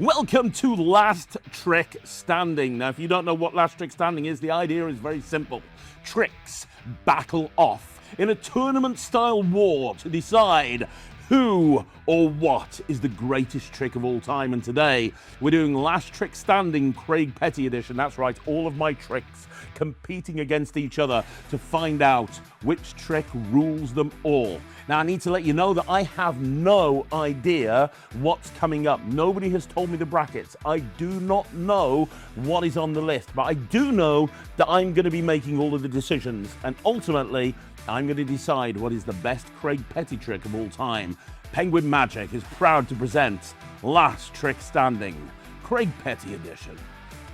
Welcome to Last Trick Standing. Now, if you don't know what Last Trick Standing is, the idea is very simple. Tricks battle off in a tournament-style war to decide who or what is the greatest trick of all time. And today, we're doing Last Trick Standing Craig Petty edition. That's right, all of my tricks competing against each other to find out which trick rules them all. Now, I need to let you know that I have no idea what's coming up. Nobody has told me the brackets. I do not know what is on the list, but I do know that I'm going to be making all of the decisions, and ultimately, I'm going to decide what is the best Craig Petty trick of all time. Penguin Magic is proud to present Last Trick Standing, Craig Petty edition.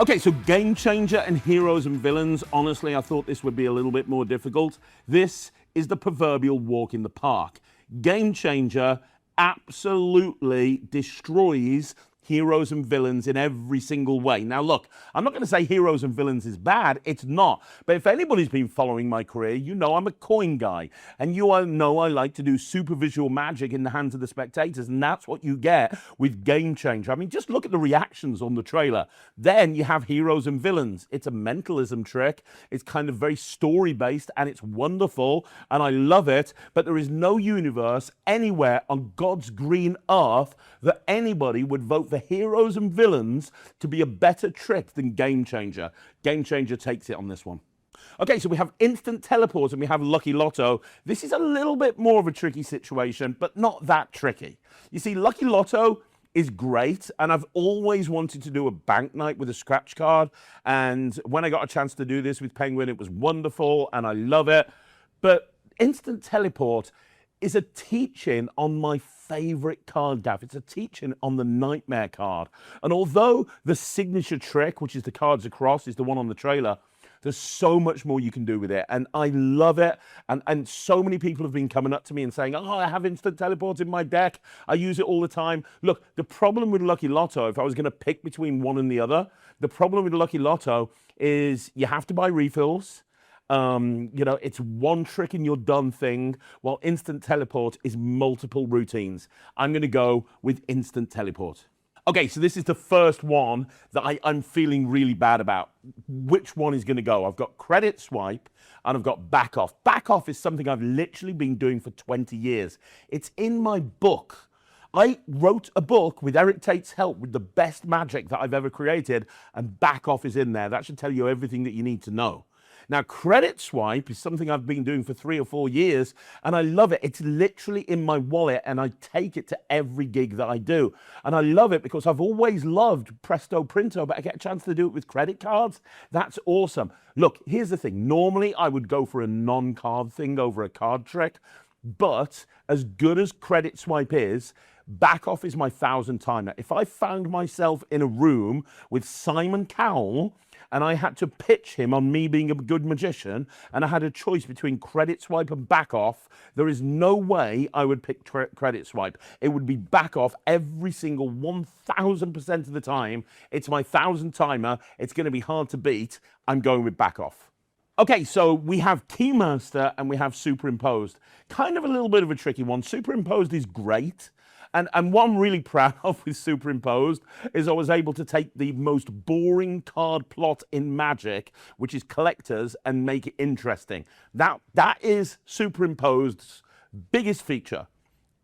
Okay, so Game Changer and Heroes and Villains. Honestly, I thought this would be a little bit more difficult. This is the proverbial walk in the park. Game Changer absolutely destroys Heroes and Villains in every single way. Now look, I'm not going to say Heroes and Villains is bad, it's not. But if anybody's been following my career, you know I'm a coin guy. And you all know I like to do super visual magic in the hands of the spectators, and that's what you get with Game Changer. I mean, just look at the reactions on the trailer. Then you have Heroes and Villains. It's a mentalism trick. It's kind of very story-based, and it's wonderful, and I love it. But there is no universe anywhere on God's green earth that anybody would vote for Heroes and Villains to be a better trick than Game Changer. Game Changer takes it on this one. Okay, so we have Instant Teleport and we have Lucky Lotto. This is a little bit more of a tricky situation, but not that tricky. You see, Lucky Lotto is great, and I've always wanted to do a bank night with a scratch card, and when I got a chance to do this with Penguin, it was wonderful, and I love it. But Instant Teleport is a teaching on my favorite card, Gav. It's a teaching on the Nightmare card. And although the signature trick, which is the cards across, is the one on the trailer, there's so much more you can do with it. And I love it. And so many people have been coming up to me and saying, oh, I have Instant Teleport in my deck. I use it all the time. Look, the problem with Lucky Lotto, if I was going to pick between one and the other, the problem with Lucky Lotto is you have to buy refills. You know, it's one trick and you're done thing, while Instant Teleport is multiple routines. I'm going to go with Instant Teleport. Okay, so this is the first one that I'm feeling really bad about. Which one is going to go? I've got Credit Swipe and I've got Back Off. Back Off is something I've literally been doing for 20 years. It's in my book. I wrote a book with Eric Tate's help with the best magic that I've ever created, and Back Off is in there. That should tell you everything that you need to know. Now, Credit Swipe is something I've been doing for 3 or 4 years, and I love it. It's literally in my wallet, and I take it to every gig that I do. And I love it because I've always loved Presto Printo, but I get a chance to do it with credit cards. That's awesome. Look, here's the thing. Normally, I would go for a non-card thing over a card trick, but as good as Credit Swipe is, Back Off is my 1,000 timer. If I found myself in a room with Simon Cowell, and I had to pitch him on me being a good magician, and I had a choice between Credit Swipe and Back Off, there is no way I would pick Credit Swipe. It would be Back Off every single 1,000% of the time. It's my 1,000 timer. It's going to be hard to beat. I'm going with Back Off. Okay, so we have Keymaster and we have Superimposed. Kind of a little bit of a tricky one. Superimposed is great. And what I'm really proud of with Superimposed is I was able to take the most boring card plot in Magic, which is collectors, and make it interesting. That is Superimposed's biggest feature.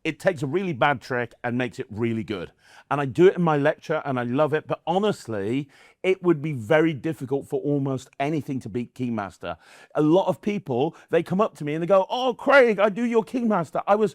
It takes a really bad trick and makes it really good. And I do it in my lecture and I love it, but honestly, it would be very difficult for almost anything to beat Keymaster. A lot of people, they come up to me and they go, oh, Craig, I do your Keymaster. I was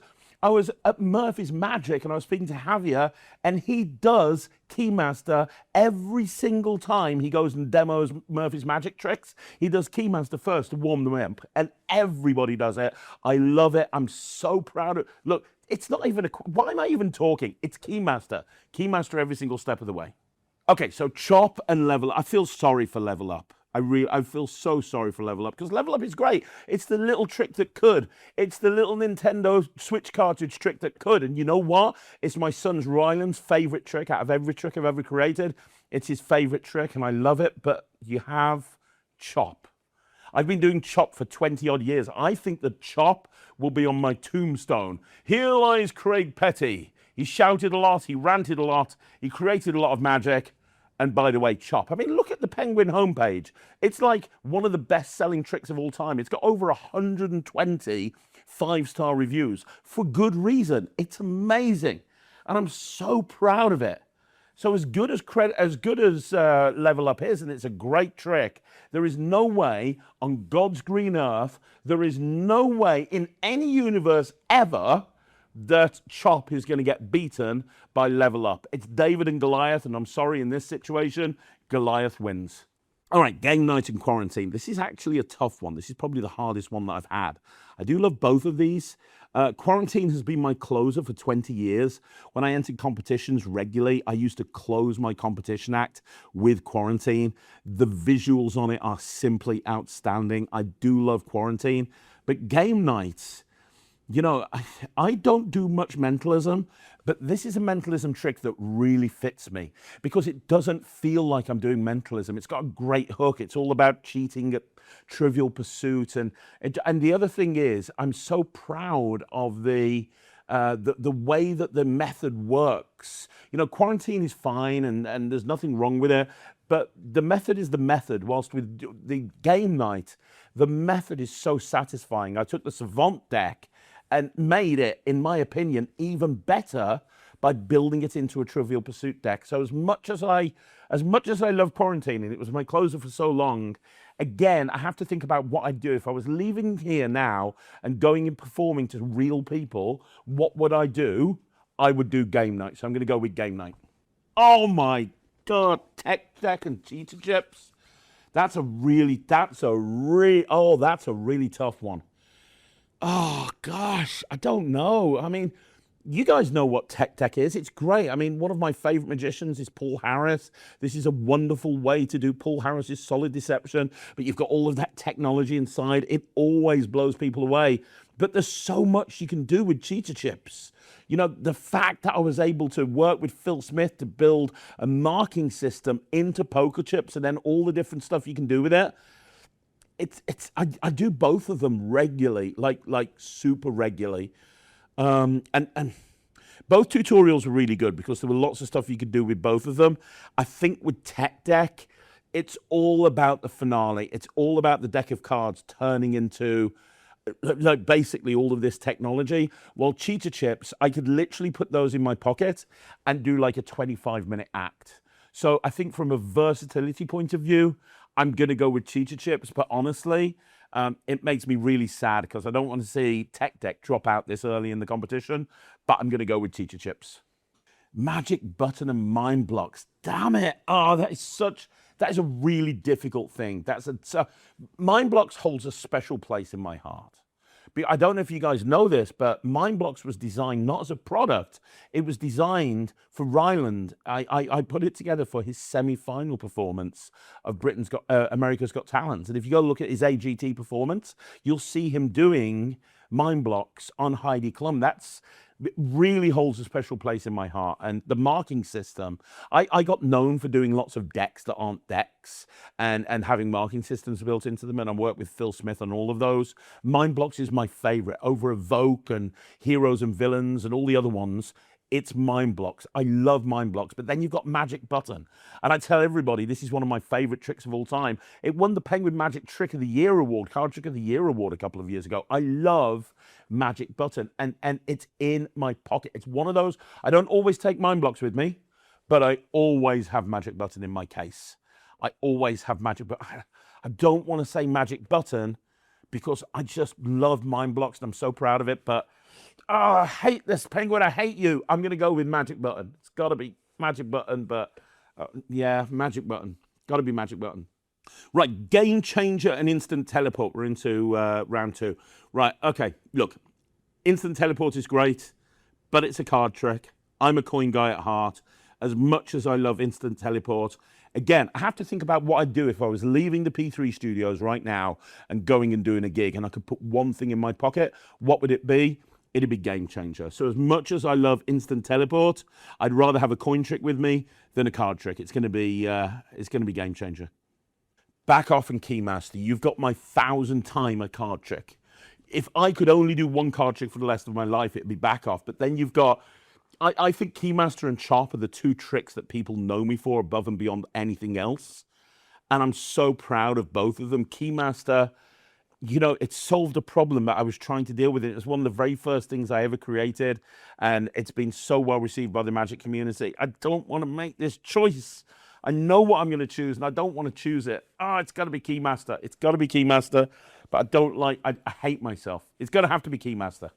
at Murphy's Magic and I was speaking to Javier, and he does Keymaster every single time he goes and demos Murphy's Magic tricks. He does Keymaster first to warm them up, and everybody does it. I love it. I'm so proud of it. Look, it's not even why am I even talking? It's Keymaster. Keymaster every single step of the way. Okay, so Chop and Level Up. I feel sorry for Level Up. I feel so sorry for Level Up, because Level Up is great. It's the little trick that could. It's the little Nintendo Switch cartridge trick that could. And you know what? It's my son's Ryland's favorite trick out of every trick I've ever created. It's his favorite trick and I love it, but you have Chop. I've been doing Chop for 20 odd years. I think that Chop will be on my tombstone. Here lies Craig Petty. He shouted a lot, he ranted a lot, he created a lot of magic. And by the way, Chop. I mean, look at the Penguin homepage. It's like one of the best-selling tricks of all time. It's got over 120 five-star reviews for good reason. It's amazing, and I'm so proud of it. So as good as Level Up is, and it's a great trick, there is no way on God's green earth, there is no way in any universe ever that Chop is going to get beaten by Level Up. It's David and Goliath, and I'm sorry, in this situation, Goliath wins. All right, game night and quarantine. This is actually a tough one. This is probably the hardest one that I've had. I do love both of these. Quarantine has been my closer for 20 years. When I entered competitions regularly, I used to close my competition act with Quarantine. The visuals on it are simply outstanding. I do love Quarantine, but game nights, you know, I don't do much mentalism, but this is a mentalism trick that really fits me because it doesn't feel like I'm doing mentalism. It's got a great hook. It's all about cheating at Trivial Pursuit. And the other thing is, I'm so proud of the way that the method works. You know, Quarantine is fine and there's nothing wrong with it, but the method is the method, whilst with the game night, the method is so satisfying. I took the Savant deck and made it, in my opinion, even better by building it into a Trivial Pursuit deck. So as much as I love Quarantine, and it was my closer for so long, again, I have to think about what I'd do if I was leaving here now and going and performing to real people. What would I do? I would do game night. So I'm going to go with game night. Oh my God, tech deck and cheetah chips. That's a really tough one. Oh, gosh, I don't know. I mean, you guys know what tech deck is. It's great. I mean, one of my favorite magicians is Paul Harris. This is a wonderful way to do Paul Harris's solid deception, but you've got all of that technology inside. It always blows people away. But there's so much you can do with cheetah chips. You know, the fact that I was able to work with Phil Smith to build a marking system into poker chips and then all the different stuff you can do with it. I do both of them regularly, like super regularly. And both tutorials were really good because there were lots of stuff you could do with both of them. I think with Tech Deck, it's all about the finale. It's all about the deck of cards turning into like basically all of this technology. While cheetah chips, I could literally put those in my pocket and do like a 25-minute act. So I think from a versatility point of view, I'm going to go with cheetah chips, but honestly, it makes me really sad because I don't want to see Tech Deck drop out this early in the competition, but I'm going to go with cheetah chips. Magic button and mind blocks. Damn it. Oh, that is a really difficult thing. Mind blocks holds a special place in my heart. I don't know if you guys know this, but Mind Blocks was designed not as a product. It was designed for Ryland. I put it together for his semi-final performance of America's Got Talent. And if you go look at his AGT performance, you'll see him doing Mind Blocks on Heidi Klum. It really holds a special place in my heart. And the marking system, I got known for doing lots of decks that aren't decks and having marking systems built into them. And I worked with Phil Smith on all of those. Mind Blocks is my favorite over Evoke and Heroes and Villains and all the other ones. It's Mind Blocks. I love Mind Blocks. But then you've got Magic Button. And I tell everybody, this is one of my favorite tricks of all time. It won the Penguin Magic Trick of the Year Award, Card Trick of the Year Award a couple of years ago. I love Magic Button. And it's in my pocket. It's one of those. I don't always take Mind Blocks with me, but I always have Magic Button in my case. I always have Magic Button. I don't want to say Magic Button because I just love Mind Blocks and I'm so proud of it. But I hate this, Penguin. I hate you. I'm going to go with Magic Button. It's got to be Magic Button, but yeah, Magic Button. Got to be Magic Button. Right, Game Changer and Instant Teleport. We're into round two. Right, okay, look. Instant Teleport is great, but it's a card trick. I'm a coin guy at heart. As much as I love Instant Teleport, again, I have to think about what I'd do if I was leaving the P3 studios right now and going and doing a gig and I could put one thing in my pocket. What would it be? It'd be Game Changer. So as much as I love Instant Teleport, I'd rather have a coin trick with me than a card trick. It's going to be Game Changer. Back off and Keymaster. You've got my 1,000-timer card trick. If I could only do one card trick for the rest of my life, it'd be back off. But then you've got I think Keymaster and Chop are the two tricks that people know me for above and beyond anything else. And I'm so proud of both of them. Keymaster, you know, it solved a problem that I was trying to deal with. It was one of the very first things I ever created, and it's been so well received by the Magic community. I don't want to make this choice. I know what I'm going to choose, and I don't want to choose it. Oh, it's got to be Keymaster. It's got to be Keymaster, but I don't like, I hate myself. It's going to have to be Keymaster.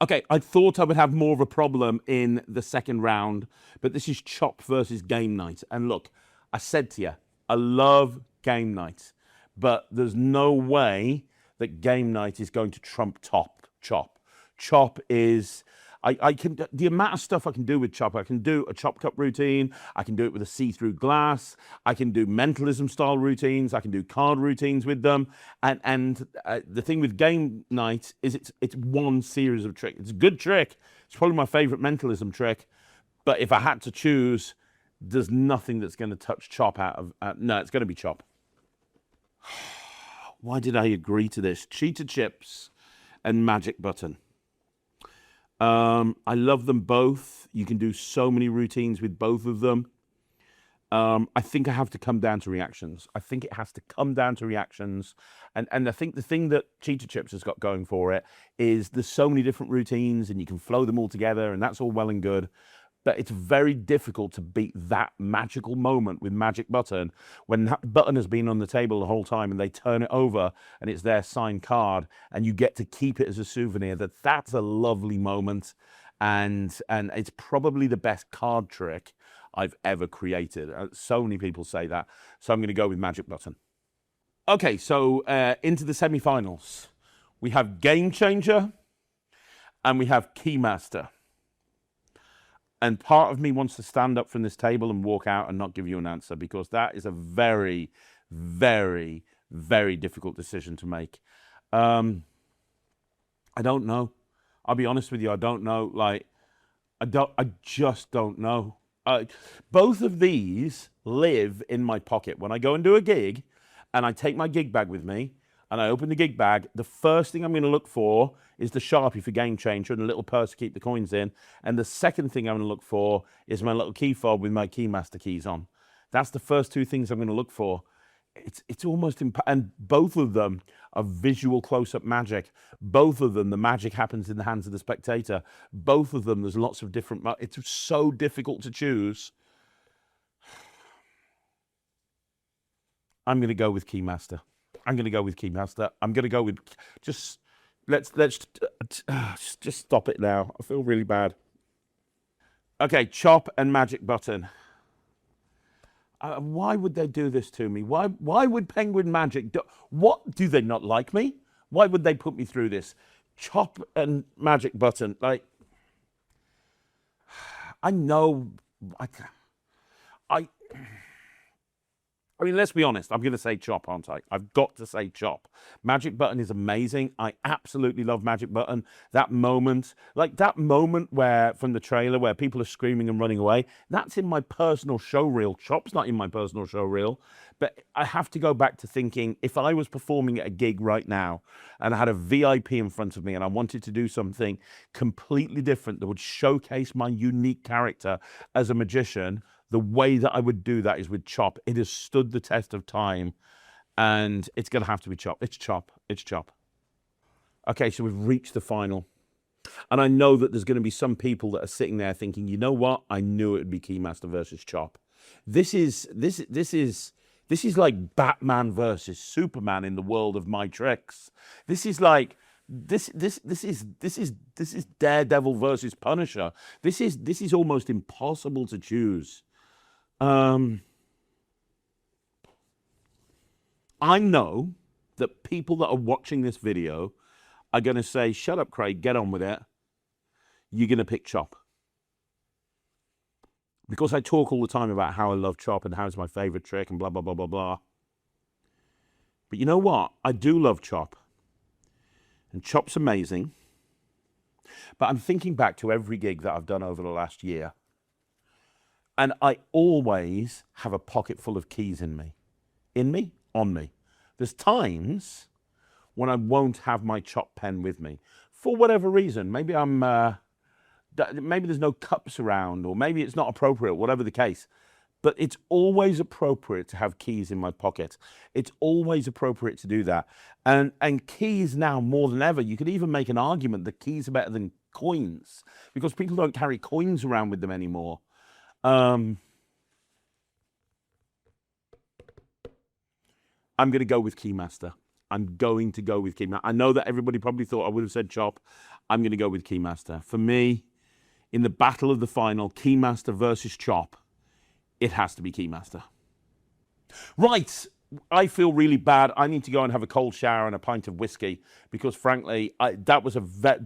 Okay, I thought I would have more of a problem in the second round, but this is Chop versus Game Night. And look, I said to you, I love Game Night, but there's no way that Game Night is going to trump Chop. Chop is, I can, the amount of stuff I can do with Chop, I can do a Chop Cup routine, I can do it with a see-through glass, I can do mentalism style routines, I can do card routines with them, and the thing with Game Night is it's one series of tricks. It's a good trick, it's probably my favorite mentalism trick, but if I had to choose, there's nothing that's going to touch Chop out of, no, it's going to be Chop. Why did I agree to this? Cheetah Chips and Magic Button. I love them both. You can do so many routines with both of them. I think I have to come down to reactions. I think it has to come down to reactions. And I think the thing that Cheetah Chips has got going for it is there's so many different routines and you can flow them all together and that's all well and good. But it's very difficult to beat that magical moment with Magic Button when that button has been on the table the whole time and they turn it over and it's their signed card and you get to keep it as a souvenir. That's a lovely moment, and it's probably the best card trick I've ever created. So many people say that, so I'm going to go with Magic Button. Okay, so into the semi-finals. We have Game Changer and we have Keymaster. And part of me wants to stand up from this table and walk out and not give you an answer, because that is a very, very, very difficult decision to make. I don't know. I'll be honest with you. I don't know. Like, I just don't know. Both of these live in my pocket. When I go and do a gig and I take my gig bag with me, and I open the gig bag, the first thing I'm going to look for is the Sharpie for Game Changer and a little purse to keep the coins in. And the second thing I'm going to look for is my little key fob with my Keymaster keys on. That's the first two things I'm going to look for. It's almost and both of them are visual close-up magic. Both of them, the magic happens in the hands of the spectator. Both of them, there's lots of different. It's so difficult to choose. I'm going to go with Keymaster. I'm going to go with Keymaster. I'm going to go with just let's just stop it now. I feel really bad. Okay, Chop and Magic Button. Why would they do this to me? Why would Penguin Magic what do they not like me? Why would they put me through this? Chop and Magic Button. Like, I know I mean, let's be honest. I'm going to say Chop, aren't I? I've got to say Chop. Magic Button is amazing. I absolutely love Magic Button. That moment, like that moment where, from the trailer, where people are screaming and running away, that's in my personal show reel. Chop's not in my personal show reel. But I have to go back to thinking, if I was performing at a gig right now and I had a VIP in front of me and I wanted to do something completely different that would showcase my unique character as a magician, the way that I would do that is with Chop. It has stood the test of time, and it's going to have to be Chop. It's Chop. It's Chop. Okay, so we've reached the final. And I know that there's going to be some people that are sitting there thinking, you know what? I knew it would be Keymaster versus Chop. This is like Batman versus Superman in the world of my tricks. This is like this is Daredevil versus Punisher. This is almost impossible to choose. I know that people that are watching this video are going to say, shut up, Craig, get on with it. You're going to pick Chop. Because I talk all the time about how I love Chop and how it's my favorite trick and blah, blah, blah, blah, blah. But you know what? I do love Chop. And Chop's amazing. But I'm thinking back to every gig that I've done over the last year. And I always have a pocket full of keys in me. In me? On me. There's times when I won't have my Chop pen with me. For whatever reason. Maybe I'm maybe there's no cups around, or maybe it's not appropriate, whatever the case. But it's always appropriate to have keys in my pocket. It's always appropriate to do that. And keys now more than ever, you could even make an argument that keys are better than coins because people don't carry coins around with them anymore. I'm going to go with Keymaster. I'm going to go with Keymaster. I know that everybody probably thought I would have said Chop. I'm going to go with Keymaster. For me, in the battle of the final, Keymaster versus Chop, it has to be Keymaster. Right, I feel really bad. I need to go and have a cold shower and a pint of whiskey because, frankly, that was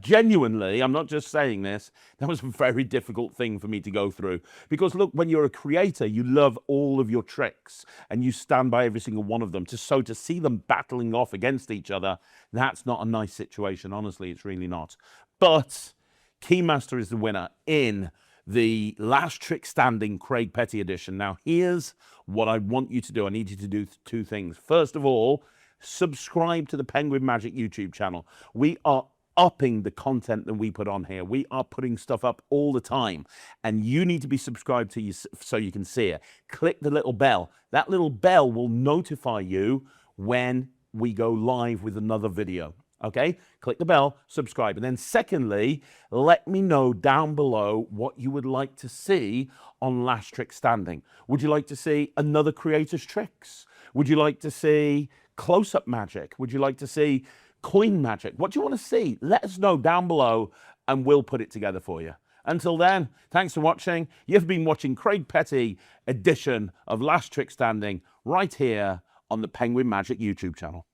genuinely, I'm not just saying this, that was a very difficult thing for me to go through. Because, look, when you're a creator, you love all of your tricks and you stand by every single one of them. So to see them battling off against each other, that's not a nice situation. Honestly, it's really not. But Keymaster is the winner in the Last Trick Standing Craig Petty edition. Now, here's what I want you to do. I need you to do two things. First of all, subscribe to the Penguin Magic YouTube channel. We are upping the content that we put on here. We are putting stuff up all the time, and you need to be subscribed to you so you can see it. Click the little bell. That little bell will notify you when we go live with another video. Okay, click the bell, subscribe. And then secondly, let me know down below what you would like to see on Last Trick Standing. Would you like to see another creator's tricks? Would you like to see close-up magic? Would you like to see coin magic? What do you want to see? Let us know down below and we'll put it together for you. Until then, thanks for watching. You've been watching Craig Petty edition of Last Trick Standing right here on the Penguin Magic YouTube channel.